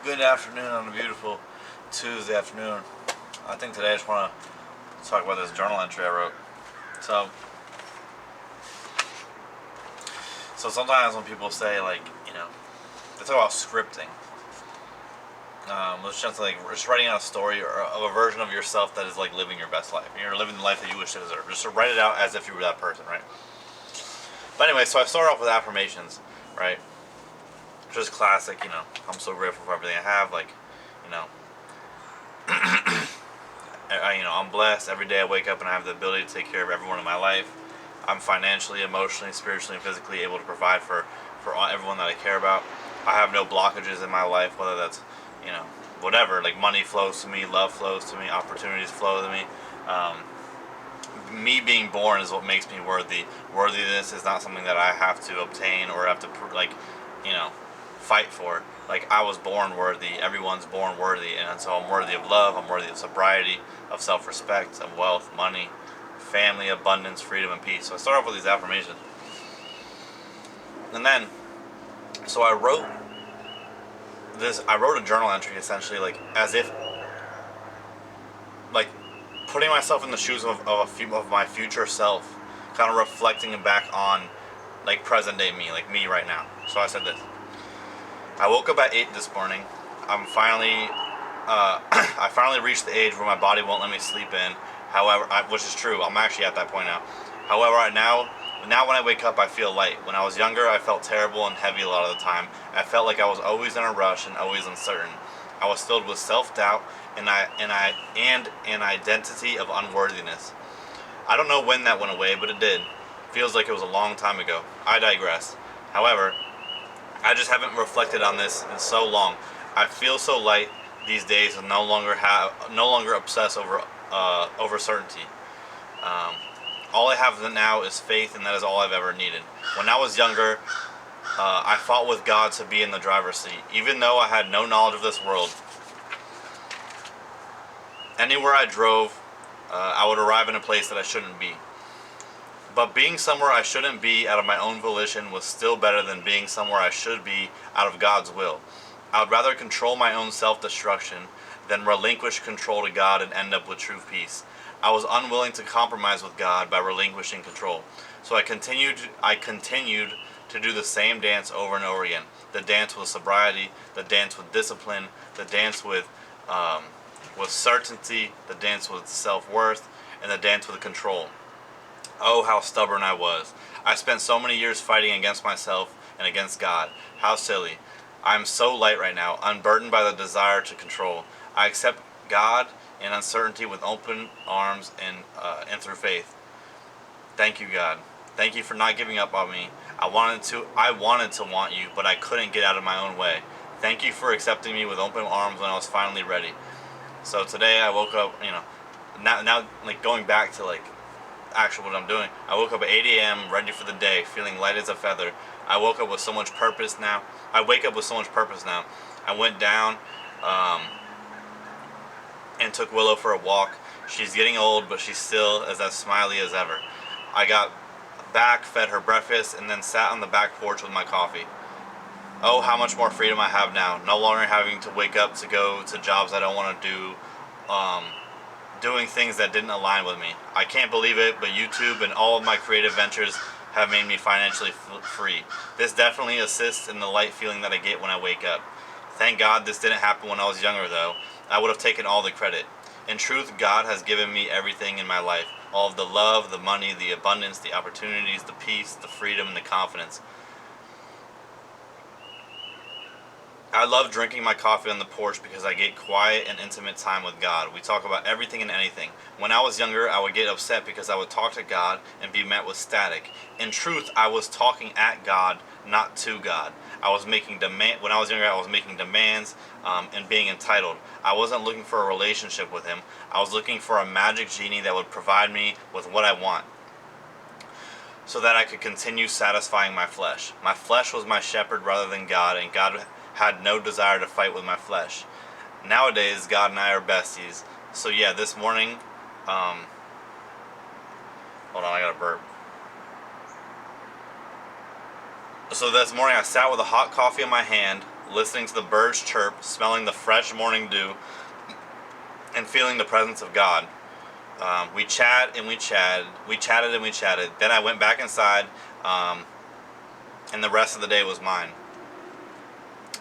Good afternoon on a beautiful Tuesday afternoon. I think today I just want to talk about this journal entry I wrote. So sometimes when people say, like, they talk about scripting. It's just like just writing out a story or of a version of yourself that is like living your best life. You're living the life that you wish to deserve. Just to write it out as if you were that person, right? But anyway, so I start off with affirmations, right? Just classic, I'm so grateful for everything I have, like, you know, I'm blessed. Every day I wake up and I have the ability to take care of everyone in my life. I'm financially, emotionally, spiritually, and physically able to provide for everyone that I care about. I have no blockages in my life, whether that's, whatever, like money flows to me, love flows to me, opportunities flow to me. Me being born is what makes me worthy. Worthiness is not something that I have to obtain or have to, fight for. Like, I was born worthy. Everyone's born worthy, and so I'm worthy of love. I'm worthy of sobriety, of self-respect, of wealth, money, family, abundance, freedom, and peace. So I start off with these affirmations, and then, so I wrote a journal entry essentially, like, as if, like, putting myself in the shoes of my future self, kind of reflecting back on, like, present day me, like me right now. So I said this. I woke up at 8 this morning. I finally reached the age where my body won't let me sleep in. However, which is true. I'm actually at that point now. However, now when I wake up, I feel light. When I was younger, I felt terrible and heavy a lot of the time. I felt like I was always in a rush and always uncertain. I was filled with self-doubt and an identity of unworthiness. I don't know when that went away, but it did. Feels like it was a long time ago. I digress. However, I just haven't reflected on this in so long. I feel so light these days and no longer obsess over certainty. All I have now is faith, and that is all I've ever needed. When I was younger, I fought with God to be in the driver's seat, even though I had no knowledge of this world. Anywhere I drove, I would arrive in a place that I shouldn't be. But being somewhere I shouldn't be out of my own volition was still better than being somewhere I should be out of God's will. I would rather control my own self-destruction than relinquish control to God and end up with true peace. I was unwilling to compromise with God by relinquishing control. So I continued to do the same dance over and over again. The dance with sobriety, the dance with discipline, the dance with certainty, the dance with self-worth, and the dance with control. Oh, how stubborn I was. I spent so many years fighting against myself and against God. How silly. I am so light right now, unburdened by the desire to control. I accept God and uncertainty with open arms and through faith. Thank you, God. Thank you for not giving up on me. I wanted to want you, but I couldn't get out of my own way. Thank you for accepting me with open arms when I was finally ready. So today I woke up, now like going back to like actual what I'm doing. I woke up at 8 a.m. ready for the day, feeling light as a feather. I woke up with so much purpose now. I wake up with so much purpose now. I went down and took Willow for a walk. She's getting old, but she's still as smiley as ever. I got back, fed her breakfast, and then sat on the back porch with my coffee. Oh, how much more freedom I have now. No longer having to wake up to go to jobs I don't want to do. Doing things that didn't align with me. I can't believe it, but YouTube and all of my creative ventures have made me financially free. This definitely assists in the light feeling that I get when I wake up. Thank God this didn't happen when I was younger, though. I would have taken all the credit. In truth, God has given me everything in my life. All of the love, the money, the abundance, the opportunities, the peace, the freedom, and the confidence. I love drinking my coffee on the porch because I get quiet and intimate time with God. We talk about everything and anything. When I was younger, I would get upset because I would talk to God and be met with static. In truth, I was talking at God, not to God. When I was younger, I was making demands and being entitled. I wasn't looking for a relationship with Him. I was looking for a magic genie that would provide me with what I want, so that I could continue satisfying my flesh. My flesh was my shepherd rather than God, and God had no desire to fight with my flesh. Nowadays, God and I are besties. So yeah, this morning, hold on, I got a burp. So this morning I sat with a hot coffee in my hand, listening to the birds chirp, smelling the fresh morning dew, and feeling the presence of God. We chatted and we chatted. We chatted and we chatted. Then I went back inside, and the rest of the day was mine.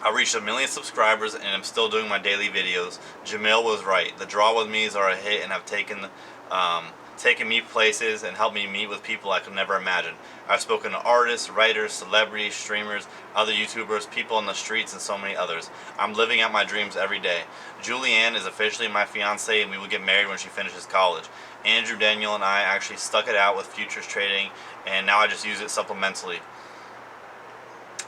I reached 1 million subscribers and I'm still doing my daily videos. Jamil was right. The draw with me's are a hit and have taken me places and helped me meet with people I could never imagine. I've spoken to artists, writers, celebrities, streamers, other YouTubers, people on the streets, and so many others. I'm living out my dreams every day. Julianne is officially my fiance and we will get married when she finishes college. Andrew, Daniel, and I actually stuck it out with futures trading, and now I just use it supplementally.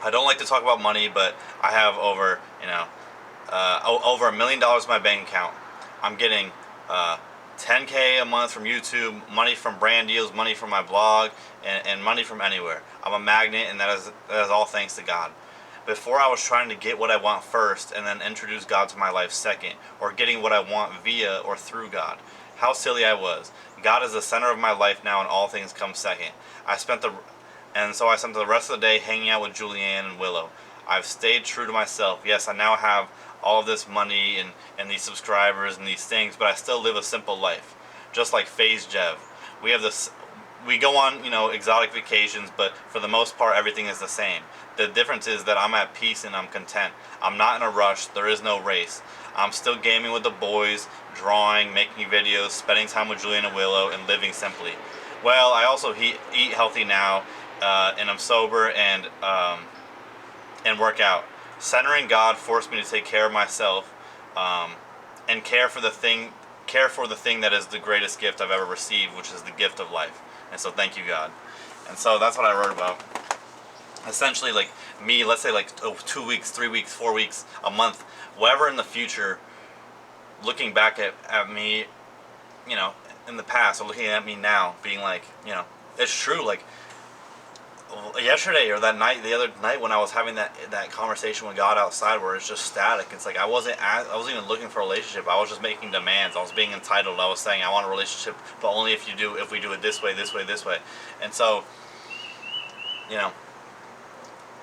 I don't like to talk about money, but I have over $1 million in my bank account. I'm getting $10K a month from YouTube, money from brand deals, money from my blog, and money from anywhere. I'm a magnet, and that is all thanks to God. Before, I was trying to get what I want first and then introduce God to my life second, or getting what I want via or through God. How silly I was. God is the center of my life now, and all things come second. So I spent the rest of the day hanging out with Julianne and Willow. I've stayed true to myself. Yes, I now have all of this money and these subscribers and these things, but I still live a simple life. Just like FaZe Jev. We go on, exotic vacations, but for the most part, everything is the same. The difference is that I'm at peace and I'm content. I'm not in a rush. There is no race. I'm still gaming with the boys, drawing, making videos, spending time with Julian and Willow, and living simply. Well, I also eat healthy now, and I'm sober and work out. Centering God forced me to take care of myself, and care for the thing that is the greatest gift I've ever received, which is the gift of life. And so thank you, God. And so that's what I wrote about. Essentially, like me, let's say 2 weeks, 3 weeks, 4 weeks, a month, whatever in the future, looking back at me, in the past, or looking at me now, being like, it's true, like, yesterday or the other night when I was having that conversation with God outside where it's just static. It's like I wasn't even looking for a relationship. I was just making demands. I was being entitled. I was saying I want a relationship, but only if we do it this way, this way, this way. And so,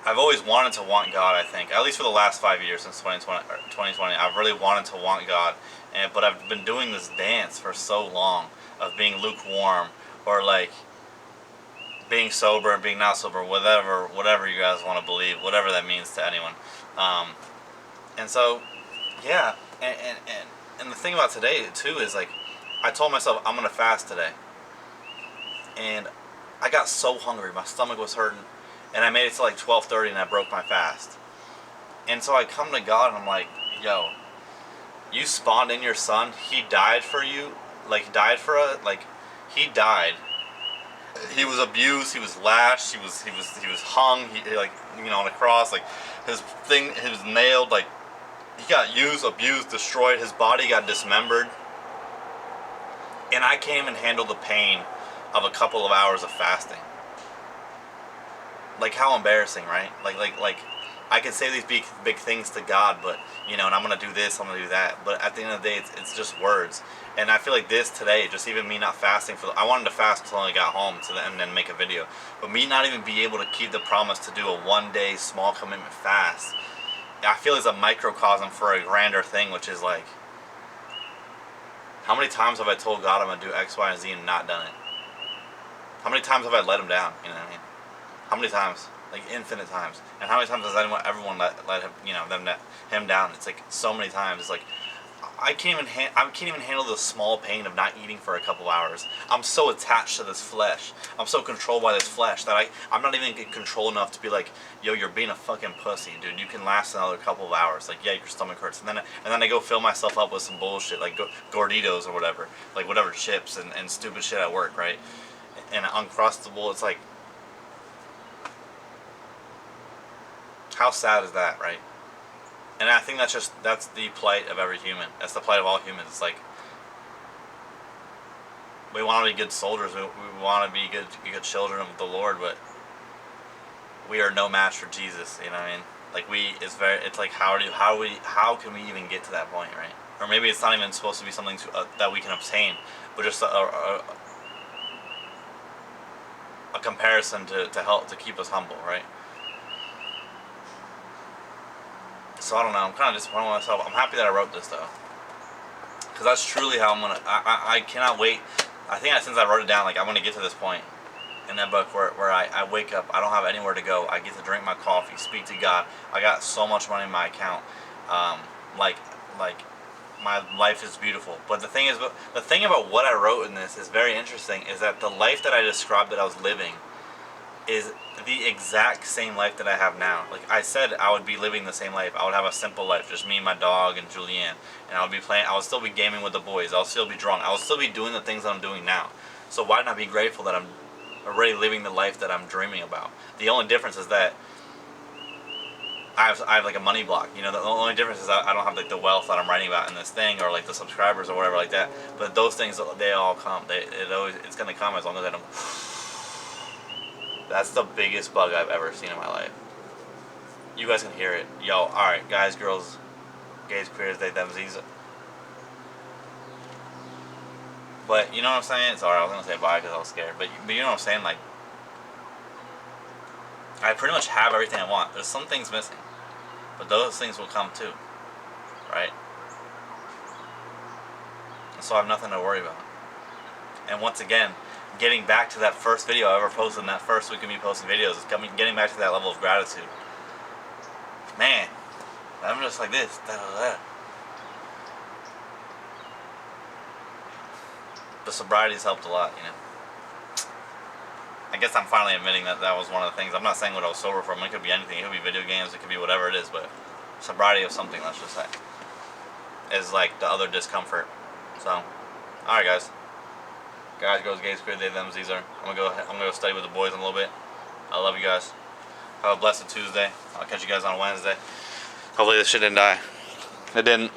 I've always wanted to want God, I think. At least for the last 5 years since 2020, I've really wanted to want God. But I've been doing this dance for so long of being lukewarm, or like being sober and being not sober, whatever you guys want to believe, whatever that means to anyone. And so, yeah, and the thing about today too is, like, I told myself I'm gonna fast today, and I got so hungry, my stomach was hurting, and I made it to like 12:30 and I broke my fast. And so I come to God and I'm like, yo, you spawned in your son, he died for you, he died. He was abused. He was lashed. He was hung. On a cross. Like he was nailed. Like he got used, abused, destroyed. His body got dismembered. And I can't even handle the pain of a couple of hours of fasting. Like how embarrassing, right? Like I can say these big things to God, but and I'm gonna do this, I'm gonna do that. But at the end of the day, it's just words. And I feel like this today, just even me not fasting I wanted to fast until I got home and then make a video. But me not even be able to keep the promise to do a 1-day small commitment fast, I feel is a microcosm for a grander thing, which is like, how many times have I told God I'm gonna do X, Y, and Z and not done it? How many times have I let him down? You know what I mean? How many times? Like infinite times. And how many times has everyone let him down? It's like so many times. It's like I can't even handle the small pain of not eating for a couple hours. I'm so attached to this flesh. I'm so controlled by this flesh that I'm not even in control enough to be like, yo, you're being a fucking pussy, dude. You can last another couple of hours. Like, yeah, your stomach hurts, and then I go fill myself up with some bullshit like Gorditos or whatever, like whatever chips and stupid shit at work, right? And Uncrustable. It's like, how sad is that, right? And I think that's the plight of every human. That's the plight of all humans. It's like, we want to be good soldiers. We want to be good children of the Lord, but we are no match for Jesus. You know what I mean? Like it's like how can we even get to that point, right? Or maybe it's not even supposed to be something that we can obtain, but just a comparison to help to keep us humble, right? So I don't know. I'm kind of disappointed with myself. I'm happy that I wrote this though, because that's truly how I'm gonna. I cannot wait. I think since I wrote it down, like I'm gonna get to this point in that book where I wake up. I don't have anywhere to go. I get to drink my coffee, speak to God. I got so much money in my account. Um, like like my life is beautiful. But the thing about what I wrote in this is very interesting. Is that the life that I described that I was living is the exact same life that I have now. Like I said, I would be living the same life. I would have a simple life, just me, my dog, and Julianne. And I would be playing. I would still be gaming with the boys. I would still be drunk. I would still be doing the things that I'm doing now. So why not be grateful that I'm already living the life that I'm dreaming about? The only difference is that I have like a money block. You know, the only difference is I don't have like the wealth that I'm writing about in this thing, or like the subscribers or whatever like that. But those things, they all come. It's gonna come as long as I don't. That's the biggest bug I've ever seen in my life. You guys can hear it. Yo, alright, guys, girls, gays, queers, they, them, these. But, you know what I'm saying? Sorry, I was going to say bye because I was scared. But you know what I'm saying? Like, I pretty much have everything I want. There's some things missing. But those things will come too. Right? And so I have nothing to worry about. And once again, getting back to that first video I ever posted in that first week of me posting videos is getting back to that level of gratitude. Man, I'm just like this. Da, da, da. The sobriety's helped a lot, you know. I guess I'm finally admitting that that was one of the things. I'm not saying what I was sober from. It could be anything. It could be video games. It could be whatever it is. But sobriety of something, let's just say, is like the other discomfort. So, alright guys. Guys, girls, gays, queer, they, them, these are. I'm gonna go study with the boys in a little bit. I love you guys. Have a blessed Tuesday. I'll catch you guys on Wednesday. Hopefully this shit didn't die. It didn't.